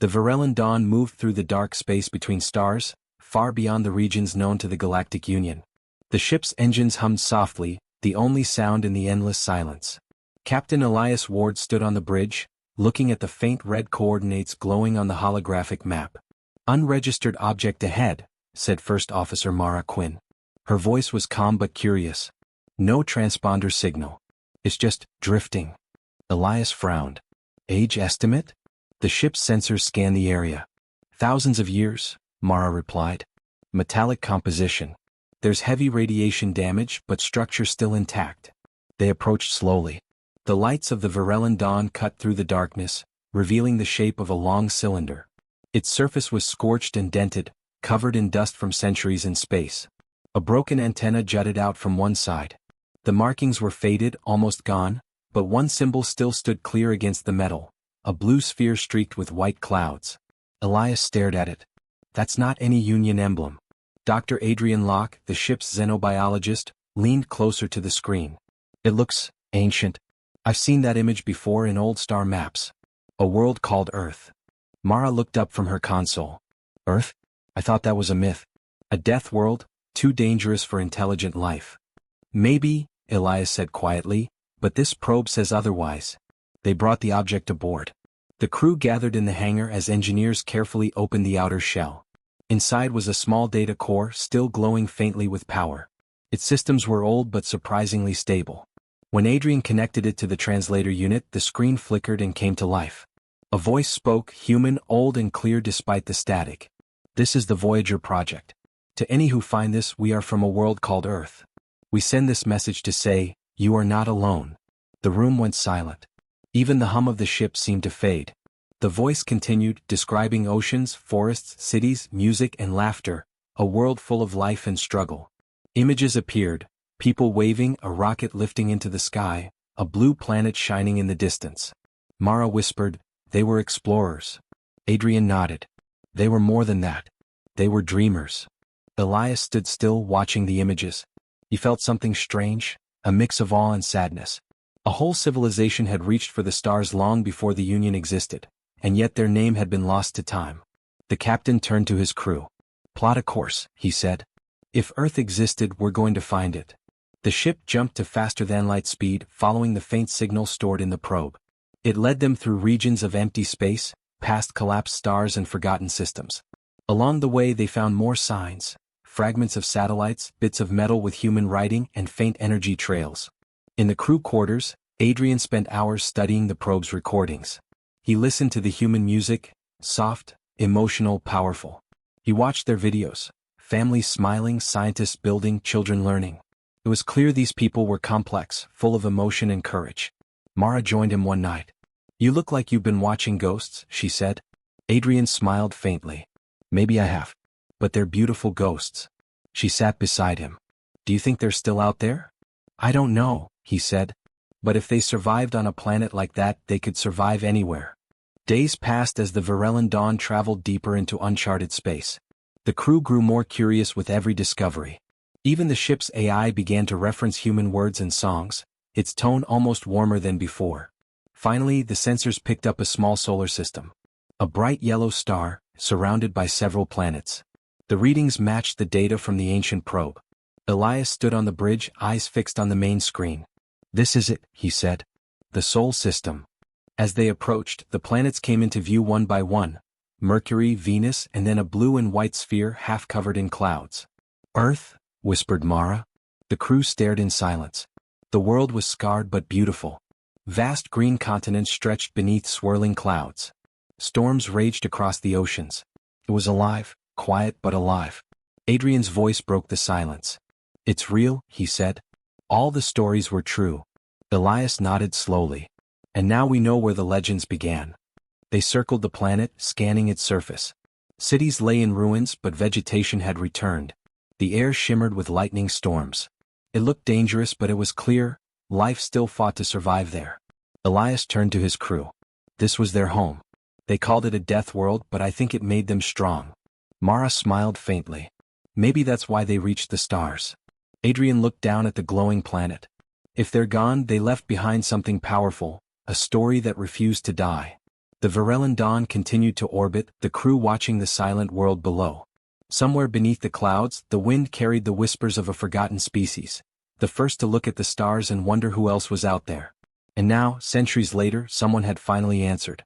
The Varellan dawn moved through the dark space between stars, far beyond the regions known to the Galactic Union. The ship's engines hummed softly, the only sound in the endless silence. Captain Elias Ward stood on the bridge, looking at the faint red coordinates glowing on the holographic map. "Unregistered object ahead," said First Officer Mara Quinn. Her voice was calm but curious. "No transponder signal. It's just drifting." Elias frowned. "Age estimate?" The ship's sensors scanned the area. "Thousands of years," Mara replied. "Metallic composition. There's heavy radiation damage but structure still intact." They approached slowly. The lights of the Varellan dawn cut through the darkness, revealing the shape of a long cylinder. Its surface was scorched and dented, covered in dust from centuries in space. A broken antenna jutted out from one side. The markings were faded, almost gone, but one symbol still stood clear against the metal, a blue sphere streaked with white clouds. Elias stared at it. "That's not any Union emblem." Dr. Adrian Locke, the ship's xenobiologist, leaned closer to the screen. "It looks ancient. I've seen that image before in old star maps. A world called Earth." Mara looked up from her console. "Earth? I thought that was a myth. A death world, too dangerous for intelligent life." "Maybe," Elias said quietly, "but this probe says otherwise." They brought the object aboard. The crew gathered in the hangar as engineers carefully opened the outer shell. Inside was a small data core still glowing faintly with power. Its systems were old but surprisingly stable. When Adrian connected it to the translator unit, the screen flickered and came to life. A voice spoke, human, old and clear despite the static. "This is the Voyager project. To any who find this, we are from a world called Earth. We send this message to say, you are not alone." The room went silent. Even the hum of the ship seemed to fade. The voice continued, describing oceans, forests, cities, music and laughter, a world full of life and struggle. Images appeared, people waving, a rocket lifting into the sky, a blue planet shining in the distance. Mara whispered, "They were explorers." Adrian nodded. "They were more than that. They were dreamers." Elias stood still, watching the images. He felt something strange, a mix of awe and sadness. A whole civilization had reached for the stars long before the Union existed, and yet their name had been lost to time. The captain turned to his crew. "Plot a course," he said. "If Earth existed, we're going to find it." The ship jumped to faster-than-light speed, following the faint signal stored in the probe. It led them through regions of empty space, past collapsed stars and forgotten systems. Along the way they found more signs, fragments of satellites, bits of metal with human writing, and faint energy trails. In the crew quarters, Adrian spent hours studying the probe's recordings. He listened to the human music, soft, emotional, powerful. He watched their videos, families smiling, scientists building, children learning. It was clear these people were complex, full of emotion and courage. Mara joined him one night. "You look like you've been watching ghosts," she said. Adrian smiled faintly. "Maybe I have. But they're beautiful ghosts." She sat beside him. "Do you think they're still out there?" "I don't know," he said. "But if they survived on a planet like that, they could survive anywhere." Days passed as the Varellan dawn traveled deeper into uncharted space. The crew grew more curious with every discovery. Even the ship's AI began to reference human words and songs, its tone almost warmer than before. Finally, the sensors picked up a small solar system. A bright yellow star, surrounded by several planets. The readings matched the data from the ancient probe. Elias stood on the bridge, eyes fixed on the main screen. "This is it," he said. "The Sol system." As they approached, the planets came into view one by one. Mercury, Venus, and then a blue and white sphere half covered in clouds. "Earth?" whispered Mara. The crew stared in silence. The world was scarred but beautiful. Vast green continents stretched beneath swirling clouds. Storms raged across the oceans. It was alive, quiet but alive. Adrian's voice broke the silence. "It's real," he said. "All the stories were true." Elias nodded slowly. "And now we know where the legends began." They circled the planet, scanning its surface. Cities lay in ruins, but vegetation had returned. The air shimmered with lightning storms. It looked dangerous, but it was clear. Life still fought to survive there. Elias turned to his crew. This was their home. They called it a death world, but I think it made them strong. Mara smiled faintly. Maybe that's why they reached the stars. Adrian looked down at the glowing planet. If they're gone, they left behind something powerful, a story that refused to die. The Varellan Dawn continued to orbit, the crew watching the silent world below. Somewhere beneath the clouds, the wind carried the whispers of a forgotten species, the first to look at the stars and wonder who else was out there. And now, centuries later, someone had finally answered.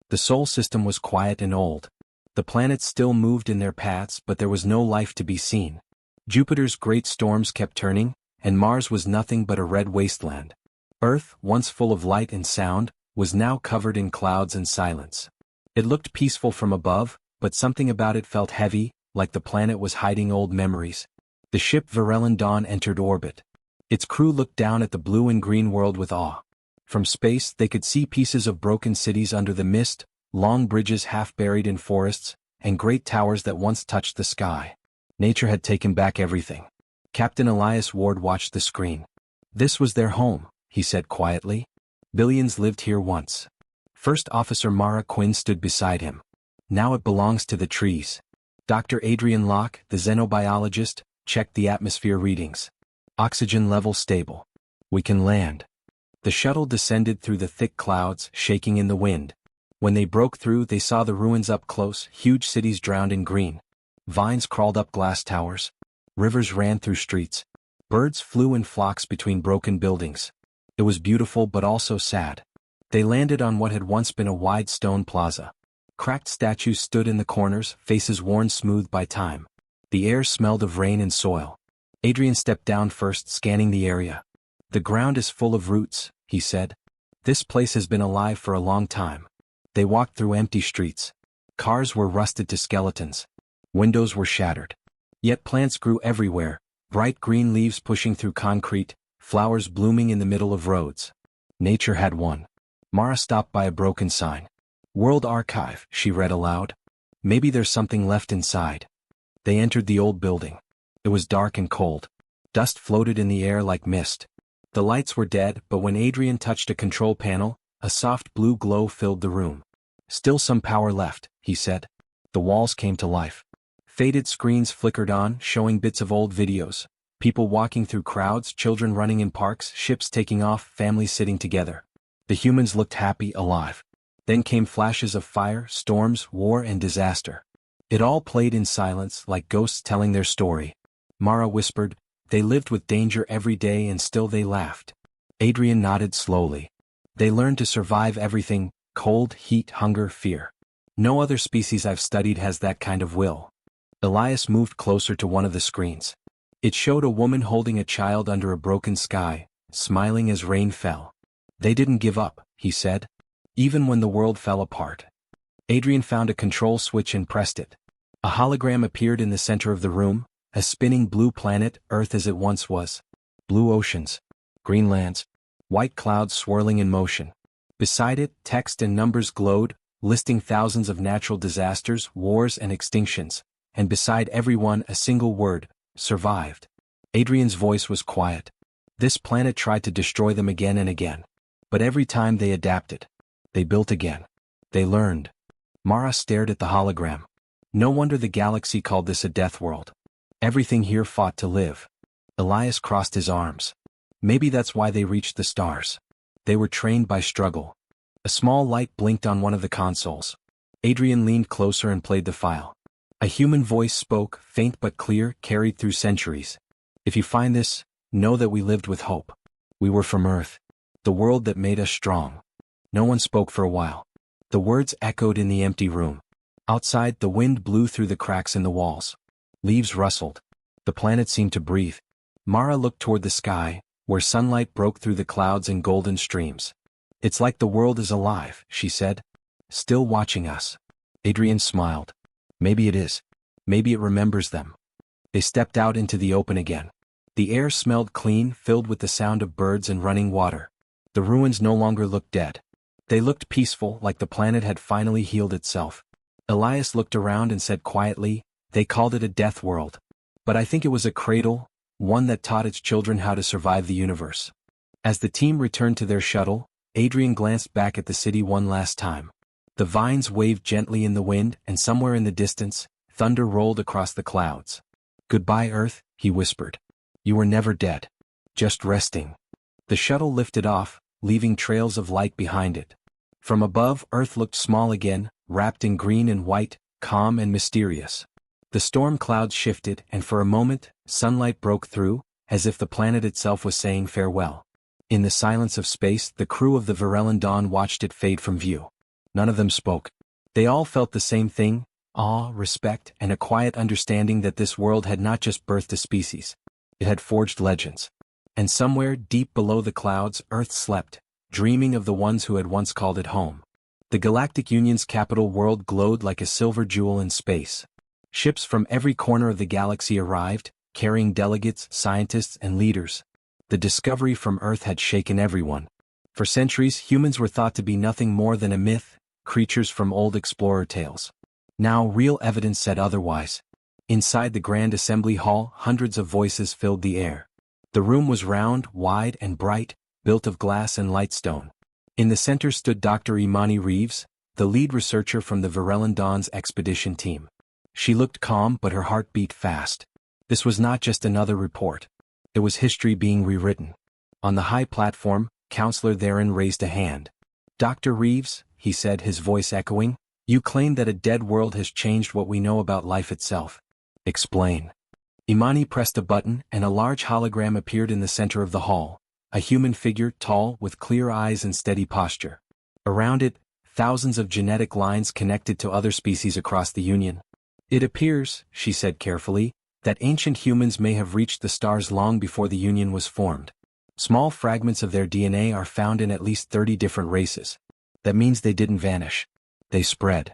The Sol system was quiet and old. The planets still moved in their paths, but there was no life to be seen. Jupiter's great storms kept turning, and Mars was nothing but a red wasteland. Earth, once full of light and sound, was now covered in clouds and silence. It looked peaceful from above, but something about it felt heavy, like the planet was hiding old memories. The ship Varellan Dawn entered orbit. Its crew looked down at the blue and green world with awe. From space they could see pieces of broken cities under the mist, long bridges half buried in forests, and great towers that once touched the sky. Nature had taken back everything. Captain Elias Ward watched the screen. This was their home, he said quietly. Billions lived here once. First Officer Mara Quinn stood beside him. Now it belongs to the trees. Dr. Adrian Locke, the xenobiologist, checked the atmosphere readings. Oxygen level stable. We can land. The shuttle descended through the thick clouds, shaking in the wind. When they broke through, they saw the ruins up close, huge cities drowned in green. Vines crawled up glass towers. Rivers ran through streets. Birds flew in flocks between broken buildings. It was beautiful but also sad. They landed on what had once been a wide stone plaza. Cracked statues stood in the corners, faces worn smooth by time. The air smelled of rain and soil. Adrian stepped down first, scanning the area. The ground is full of roots, he said. This place has been alive for a long time. They walked through empty streets. Cars were rusted to skeletons. Windows were shattered. Yet plants grew everywhere, bright green leaves pushing through concrete, flowers blooming in the middle of roads. Nature had won. Mara stopped by a broken sign. World Archive, she read aloud. Maybe there's something left inside. They entered the old building. It was dark and cold. Dust floated in the air like mist. The lights were dead, but when Adrian touched a control panel, a soft blue glow filled the room. Still some power left, he said. The walls came to life. Faded screens flickered on, showing bits of old videos. People walking through crowds, children running in parks, ships taking off, families sitting together. The humans looked happy, alive. Then came flashes of fire, storms, war, and disaster. It all played in silence, like ghosts telling their story. Mara whispered, "They lived with danger every day and still they laughed." Adrian nodded slowly. They learned to survive everything: cold, heat, hunger, fear. No other species I've studied has that kind of will. Elias moved closer to one of the screens. It showed a woman holding a child under a broken sky, smiling as rain fell. They didn't give up, he said. Even when the world fell apart. Adrian found a control switch and pressed it. A hologram appeared in the center of the room, a spinning blue planet, Earth as it once was. Blue oceans. Green lands. White clouds swirling in motion. Beside it, text and numbers glowed, listing thousands of natural disasters, wars and extinctions. And beside every one a single word: survived. Adrian's voice was quiet. This planet tried to destroy them again and again. But every time they adapted. They built again. They learned. Mara stared at the hologram. No wonder the galaxy called this a death world. Everything here fought to live. Elias crossed his arms. Maybe that's why they reached the stars. They were trained by struggle. A small light blinked on one of the consoles. Adrian leaned closer and played the file. A human voice spoke, faint but clear, carried through centuries. If you find this, know that we lived with hope. We were from Earth. The world that made us strong. No one spoke for a while. The words echoed in the empty room. Outside, the wind blew through the cracks in the walls. Leaves rustled. The planet seemed to breathe. Mara looked toward the sky, where sunlight broke through the clouds in golden streams. It's like the world is alive, she said. Still watching us. Adrian smiled. Maybe it is. Maybe it remembers them. They stepped out into the open again. The air smelled clean, filled with the sound of birds and running water. The ruins no longer looked dead. They looked peaceful, like the planet had finally healed itself. Elias looked around and said quietly, "They called it a death world. But I think it was a cradle, one that taught its children how to survive the universe." As the team returned to their shuttle, Adrian glanced back at the city one last time. The vines waved gently in the wind, and somewhere in the distance, thunder rolled across the clouds. "Goodbye, Earth," he whispered. "You were never dead. Just resting." The shuttle lifted off, leaving trails of light behind it. From above, Earth looked small again, wrapped in green and white, calm and mysterious. The storm clouds shifted, and for a moment, sunlight broke through, as if the planet itself was saying farewell. In the silence of space, the crew of the Varellan Dawn watched it fade from view. None of them spoke. They all felt the same thing: awe, respect, and a quiet understanding that this world had not just birthed a species. It had forged legends. And somewhere, deep below the clouds, Earth slept, dreaming of the ones who had once called it home. The Galactic Union's capital world glowed like a silver jewel in space. Ships from every corner of the galaxy arrived, carrying delegates, scientists, and leaders. The discovery from Earth had shaken everyone. For centuries, humans were thought to be nothing more than a myth, creatures from old explorer tales. Now real evidence said otherwise. Inside the Grand Assembly Hall, hundreds of voices filled the air. The room was round, wide, and bright, built of glass and lightstone. In the center stood Dr. Imani Reeves, the lead researcher from the Varellan Dawn's expedition team. She looked calm, but her heart beat fast. This was not just another report. It was history being rewritten. On the high platform, Counselor Theron raised a hand. "Dr. Reeves," he said, his voice echoing, "you claim that a dead world has changed what we know about life itself. Explain." Imani pressed a button, and a large hologram appeared in the center of the hall, a human figure, tall, with clear eyes and steady posture. Around it, thousands of genetic lines connected to other species across the Union. "It appears," she said carefully, "that ancient humans may have reached the stars long before the Union was formed. Small fragments of their DNA are found in at least 30 different races. That means they didn't vanish. They spread."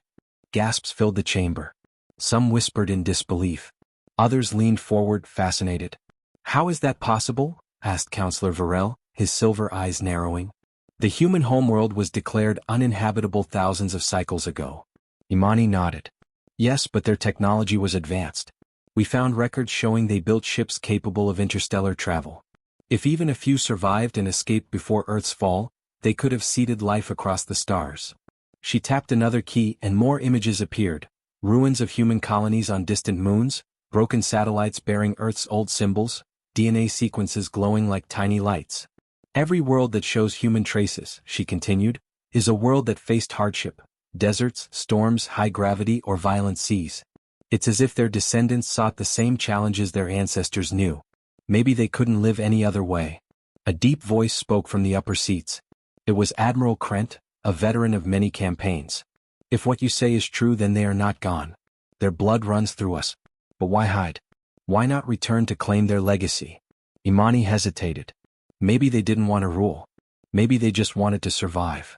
Gasps filled the chamber. Some whispered in disbelief. Others leaned forward, fascinated. "How is that possible?" asked Counselor Varel, his silver eyes narrowing. "The human homeworld was declared uninhabitable thousands of cycles ago." Imani nodded. "Yes, but their technology was advanced. We found records showing they built ships capable of interstellar travel. If even a few survived and escaped before Earth's fall, they could have seeded life across the stars." She tapped another key and more images appeared. Ruins of human colonies on distant moons, broken satellites bearing Earth's old symbols, DNA sequences glowing like tiny lights. "Every world that shows human traces," she continued, "is a world that faced hardship, deserts, storms, high gravity, or violent seas. It's as if their descendants sought the same challenges their ancestors knew. Maybe they couldn't live any other way." A deep voice spoke from the upper seats. It was Admiral Krent, a veteran of many campaigns. "If what you say is true, then they are not gone. Their blood runs through us. But why hide? Why not return to claim their legacy?" Imani hesitated. Maybe they didn't want to rule. Maybe they just wanted to survive.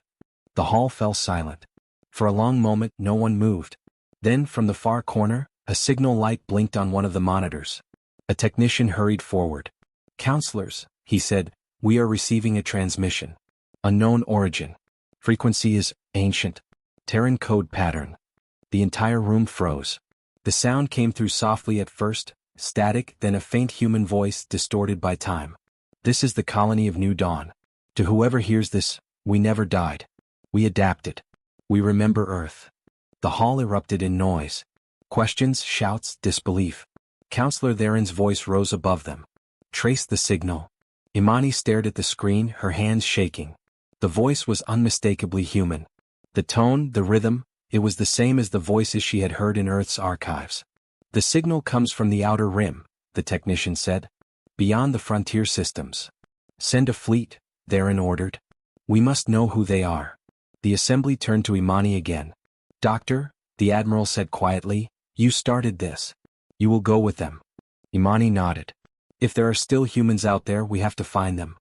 The hall fell silent. For a long moment, no one moved. Then, from the far corner, a signal light blinked on one of the monitors. A technician hurried forward. "Counselors," he said, "we are receiving a transmission. Unknown origin. Frequency is ancient. Terran code pattern." The entire room froze. The sound came through softly at first, static, then a faint human voice distorted by time. "This is the colony of New Dawn. To whoever hears this, we never died. We adapted. We remember Earth." The hall erupted in noise. Questions, shouts, disbelief. Counselor Theron's voice rose above them. "Trace the signal." Imani stared at the screen, her hands shaking. The voice was unmistakably human. The tone, the rhythm, it was the same as the voices she had heard in Earth's archives. "The signal comes from the outer rim," the technician said. "Beyond the frontier systems." "Send a fleet," Theron ordered. "We must know who they are." The assembly turned to Imani again. "Doctor," the Admiral said quietly, "you started this. You will go with them." Imani nodded. "If there are still humans out there, we have to find them."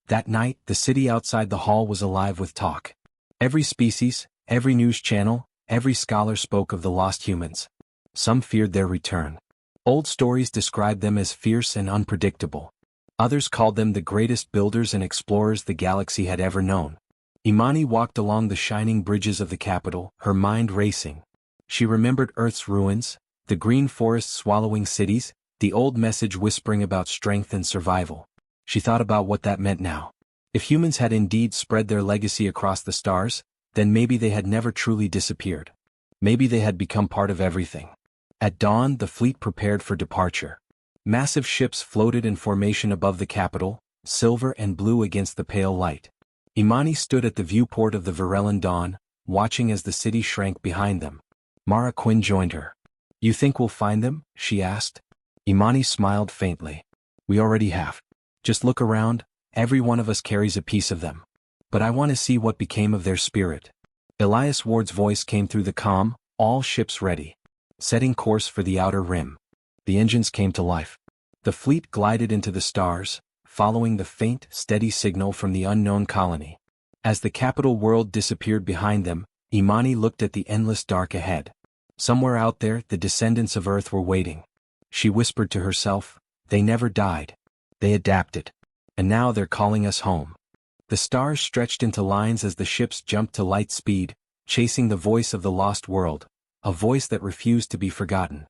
That night, the city outside the hall was alive with talk. Every species, every news channel, every scholar spoke of the lost humans. Some feared their return. Old stories described them as fierce and unpredictable. Others called them the greatest builders and explorers the galaxy had ever known. Imani walked along the shining bridges of the capital, her mind racing. She remembered Earth's ruins, the green forests swallowing cities, the old message whispering about strength and survival. She thought about what that meant now. If humans had indeed spread their legacy across the stars, then maybe they had never truly disappeared. Maybe they had become part of everything. At dawn, the fleet prepared for departure. Massive ships floated in formation above the capital, silver and blue against the pale light. Imani stood at the viewport of the Varellan dawn, watching as the city shrank behind them. Mara Quinn joined her. "You think we'll find them?" she asked. Imani smiled faintly. "We already have. Just look around, every one of us carries a piece of them. But I want to see what became of their spirit." Elias Ward's voice came through the comm, "All ships ready. Setting course for the outer rim." The engines came to life. The fleet glided into the stars, following the faint, steady signal from the unknown colony. As the capital world disappeared behind them, Imani looked at the endless dark ahead. Somewhere out there, the descendants of Earth were waiting. She whispered to herself, "They never died. They adapted. And now they're calling us home." The stars stretched into lines as the ships jumped to light speed, chasing the voice of the lost world, a voice that refused to be forgotten.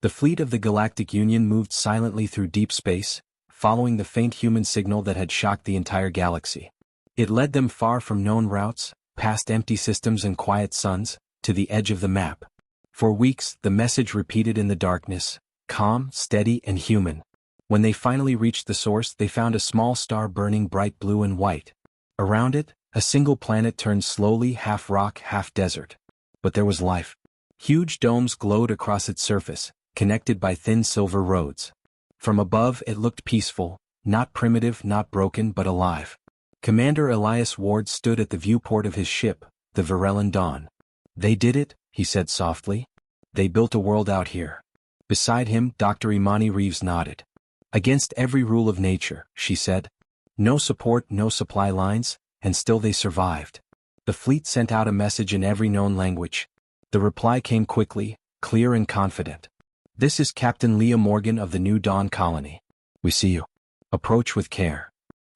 The fleet of the Galactic Union moved silently through deep space, following the faint human signal that had shocked the entire galaxy. It led them far from known routes, past empty systems and quiet suns, to the edge of the map. For weeks, the message repeated in the darkness, calm, steady, and human. When they finally reached the source, they found a small star burning bright blue and white. Around it, a single planet turned slowly, half rock, half desert. But there was life. Huge domes glowed across its surface, connected by thin silver roads. From above, it looked peaceful, not primitive, not broken, but alive. Commander Elias Ward stood at the viewport of his ship, the Varellan Dawn. "They did it," he said softly. "They built a world out here." Beside him, Dr. Imani Reeves nodded. "Against every rule of nature," she said. "No support, no supply lines, and still they survived." The fleet sent out a message in every known language. The reply came quickly, clear and confident. "This is Captain Leah Morgan of the New Dawn Colony. We see you. Approach with care."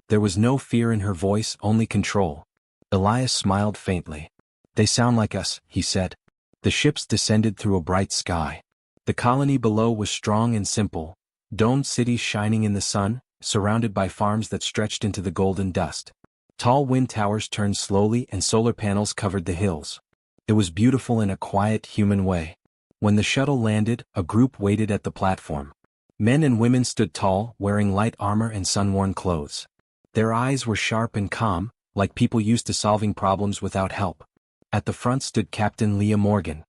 There was no fear in her voice, only control. Elias smiled faintly. "They sound like us," he said. The ships descended through a bright sky. The colony below was strong and simple, domed cities shining in the sun, surrounded by farms that stretched into the golden dust. Tall wind towers turned slowly and solar panels covered the hills. It was beautiful in a quiet, human way. When the shuttle landed, a group waited at the platform. Men and women stood tall, wearing light armor and sun-worn clothes. Their eyes were sharp and calm, like people used to solving problems without help. At the front stood Captain Leah Morgan.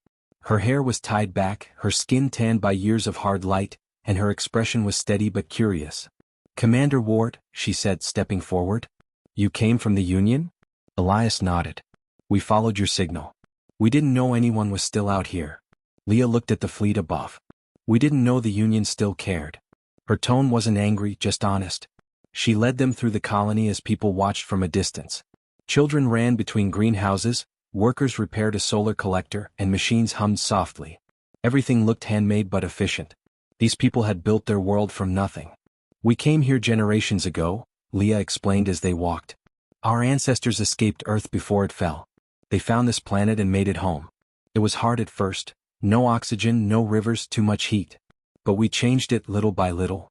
Her hair was tied back, her skin tanned by years of hard light, and her expression was steady but curious. "Commander Ward," she said, stepping forward. "You came from the Union?" Elias nodded. "We followed your signal. We didn't know anyone was still out here." Leah looked at the fleet above. "We didn't know the Union still cared." Her tone wasn't angry, just honest. She led them through the colony as people watched from a distance. Children ran between greenhouses, workers repaired a solar collector, and machines hummed softly. Everything looked handmade but efficient. These people had built their world from nothing. "We came here generations ago," Leah explained as they walked. "Our ancestors escaped Earth before it fell. They found this planet and made it home. It was hard at first, no oxygen, no rivers, too much heat. But we changed it little by little."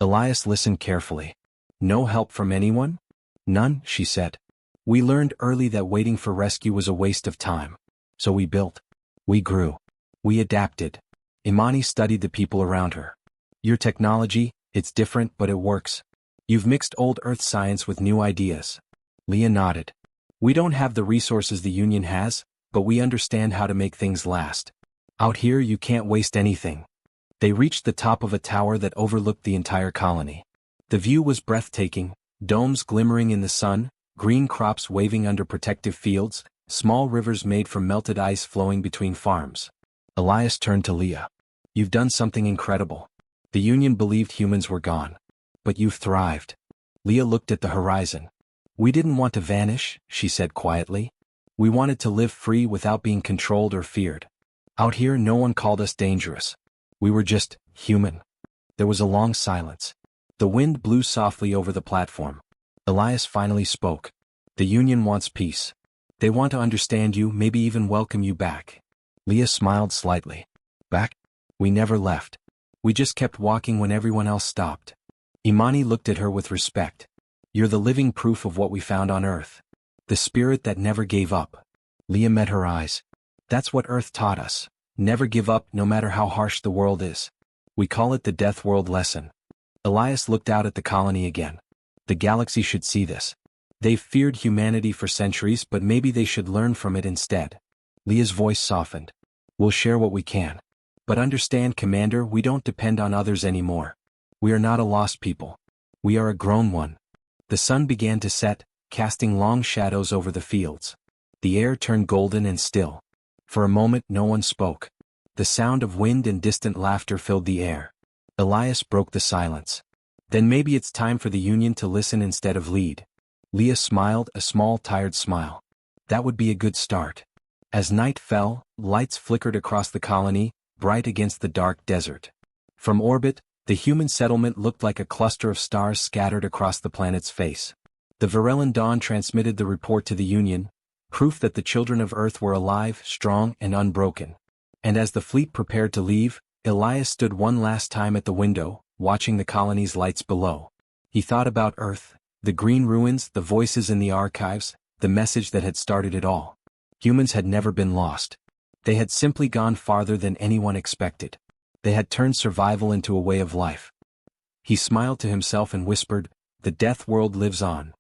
Elias listened carefully. "No help from anyone?" "None," she said. "We learned early that waiting for rescue was a waste of time. So we built. We grew. We adapted." Imani studied the people around her. "Your technology, it's different but it works. You've mixed old Earth science with new ideas." Leah nodded. "We don't have the resources the Union has, but we understand how to make things last. Out here you can't waste anything." They reached the top of a tower that overlooked the entire colony. The view was breathtaking, domes glimmering in the sun, green crops waving under protective fields, small rivers made from melted ice flowing between farms. Elias turned to Leah. "You've done something incredible. The Union believed humans were gone. But you've thrived." Leah looked at the horizon. "We didn't want to vanish," she said quietly. "We wanted to live free without being controlled or feared. Out here no one called us dangerous. We were just human." There was a long silence. The wind blew softly over the platform. Elias finally spoke. "The Union wants peace. They want to understand you, maybe even welcome you back." Leah smiled slightly. "Back? We never left. We just kept walking when everyone else stopped." Imani looked at her with respect. "You're the living proof of what we found on Earth. The spirit that never gave up." Leah met her eyes. "That's what Earth taught us. Never give up, no matter how harsh the world is. We call it the Deathworld lesson." Elias looked out at the colony again. "The galaxy should see this. They've feared humanity for centuries, but maybe they should learn from it instead. Leah's voice softened. We'll share what we can. But understand, Commander, we don't depend on others anymore. We are not a lost people. We are a grown one. The sun began to set, casting long shadows over the fields. The air turned golden and still. For a moment no one spoke. The sound of wind and distant laughter filled the air. Elias broke the silence. Then maybe it's time for the Union to listen instead of lead. Leah smiled, a small tired smile. That would be a good start. As night fell, lights flickered across the colony, bright against the dark desert. From orbit, the human settlement looked like a cluster of stars scattered across the planet's face. The Varellan dawn transmitted the report to the Union, proof that the children of Earth were alive, strong, and unbroken. And as the fleet prepared to leave, Elias stood one last time at the window, watching the colony's lights below. He thought about Earth, the green ruins, the voices in the archives, the message that had started it all. Humans had never been lost. They had simply gone farther than anyone expected. They had turned survival into a way of life. He smiled to himself and whispered, "The death world lives on."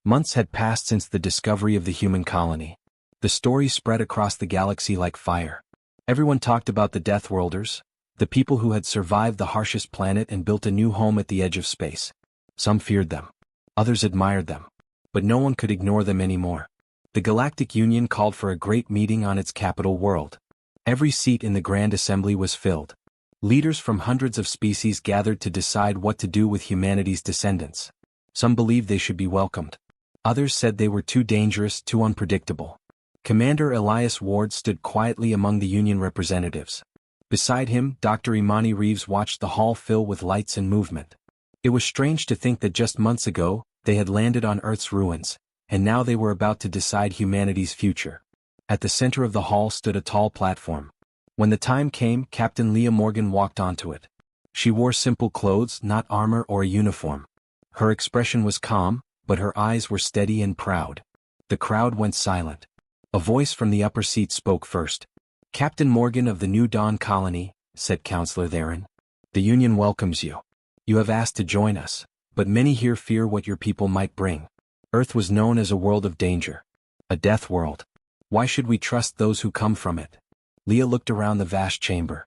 Months had passed since the discovery of the human colony. The story spread across the galaxy like fire. Everyone talked about the Deathworlders, the people who had survived the harshest planet and built a new home at the edge of space. Some feared them. Others admired them. But no one could ignore them anymore. The Galactic Union called for a great meeting on its capital world. Every seat in the Grand Assembly was filled. Leaders from hundreds of species gathered to decide what to do with humanity's descendants. Some believed they should be welcomed. Others said they were too dangerous, too unpredictable. Commander Elias Ward stood quietly among the Union representatives. Beside him, Dr. Imani Reeves watched the hall fill with lights and movement. It was strange to think that just months ago, they had landed on Earth's ruins, and now they were about to decide humanity's future. At the center of the hall stood a tall platform. When the time came, Captain Leah Morgan walked onto it. She wore simple clothes, not armor or a uniform. Her expression was calm, but her eyes were steady and proud. The crowd went silent. A voice from the upper seat spoke first. "Captain Morgan of the New Dawn Colony," said Counselor Theron. "The Union welcomes you. You have asked to join us, but many here fear what your people might bring. Earth was known as a world of danger. A death world. Why should we trust those who come from it?" Leah looked around the vast chamber.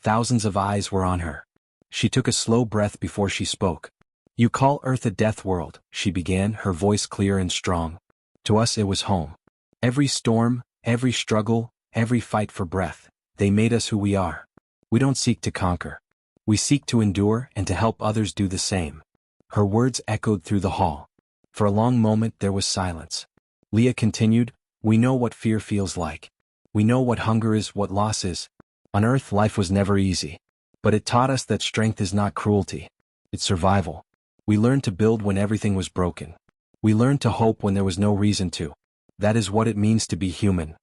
Thousands of eyes were on her. She took a slow breath before she spoke. "You call Earth a death world," she began, her voice clear and strong. "To us it was home. Every storm, every struggle, every fight for breath, they made us who we are. We don't seek to conquer. We seek to endure and to help others do the same." Her words echoed through the hall. For a long moment there was silence. Leah continued, "We know what fear feels like. We know what hunger is, what loss is. On Earth life was never easy. But it taught us that strength is not cruelty. It's survival. We learned to build when everything was broken. We learned to hope when there was no reason to. That is what it means to be human."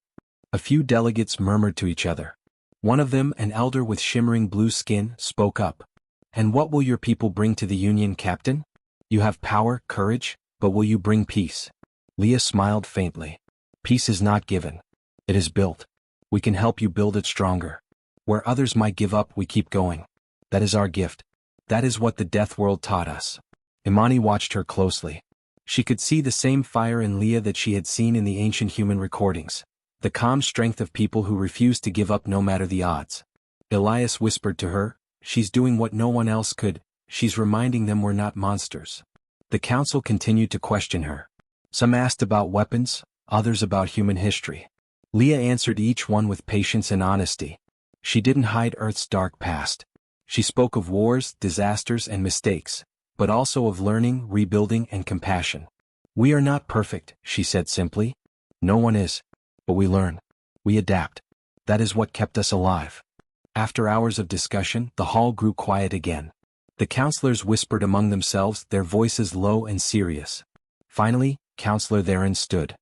A few delegates murmured to each other. One of them, an elder with shimmering blue skin, spoke up. "And what will your people bring to the Union, Captain? You have power, courage, but will you bring peace?" Leah smiled faintly. "Peace is not given. It is built. We can help you build it stronger. Where others might give up, we keep going. That is our gift. That is what the death world taught us." Imani watched her closely. She could see the same fire in Leah that she had seen in the ancient human recordings. The calm strength of people who refused to give up no matter the odds. Elias whispered to her, "She's doing what no one else could. She's reminding them we're not monsters." The council continued to question her. Some asked about weapons, others about human history. Leah answered each one with patience and honesty. She didn't hide Earth's dark past. She spoke of wars, disasters, and mistakes, but also of learning, rebuilding, and compassion. "We are not perfect," she said simply. "No one is. But we learn. We adapt. That is what kept us alive." After hours of discussion, the hall grew quiet again. The counselors whispered among themselves, their voices low and serious. Finally, Counselor Theron stood.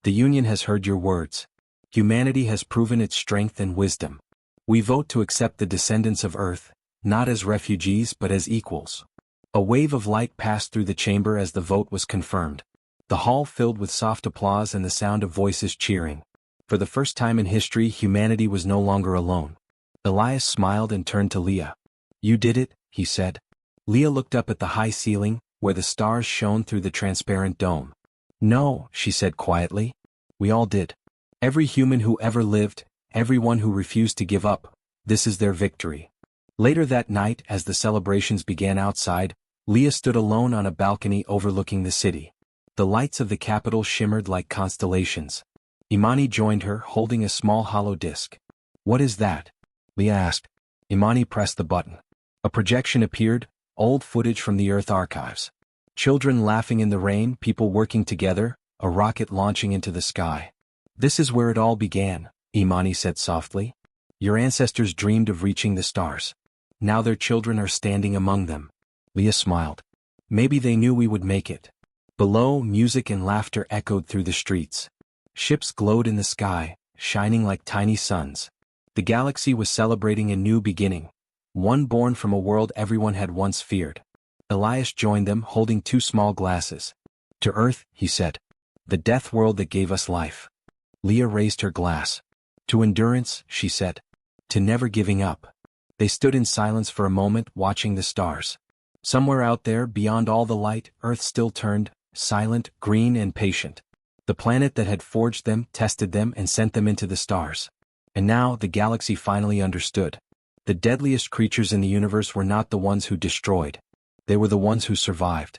"The Union has heard your words. Humanity has proven its strength and wisdom. We vote to accept the descendants of Earth, not as refugees but as equals." A wave of light passed through the chamber as the vote was confirmed. The hall filled with soft applause and the sound of voices cheering. For the first time in history, humanity was no longer alone. Elias smiled and turned to Leah. "You did it," he said. Leah looked up at the high ceiling, where the stars shone through the transparent dome. No, she said quietly. We all did. Every human who ever lived, everyone who refused to give up, this is their victory. Later that night, as the celebrations began outside, Leah stood alone on a balcony overlooking the city. The lights of the capital shimmered like constellations. Imani joined her, holding a small hollow disc. What is that? Leah asked. Imani pressed the button. A projection appeared, old footage from the Earth archives. Children laughing in the rain, people working together, a rocket launching into the sky. This is where it all began, Imani said softly. Your ancestors dreamed of reaching the stars. Now their children are standing among them. Leah smiled. Maybe they knew we would make it. Below, music and laughter echoed through the streets. Ships glowed in the sky, shining like tiny suns. The galaxy was celebrating a new beginning, one born from a world everyone had once feared. Elias joined them, holding 2 small glasses. To Earth, he said. The death world that gave us life. Leah raised her glass. To endurance, she said. To never giving up. They stood in silence for a moment, watching the stars. Somewhere out there, beyond all the light, Earth still turned, silent, green and patient. The planet that had forged them, tested them and sent them into the stars. And now, the galaxy finally understood. The deadliest creatures in the universe were not the ones who destroyed. They were the ones who survived.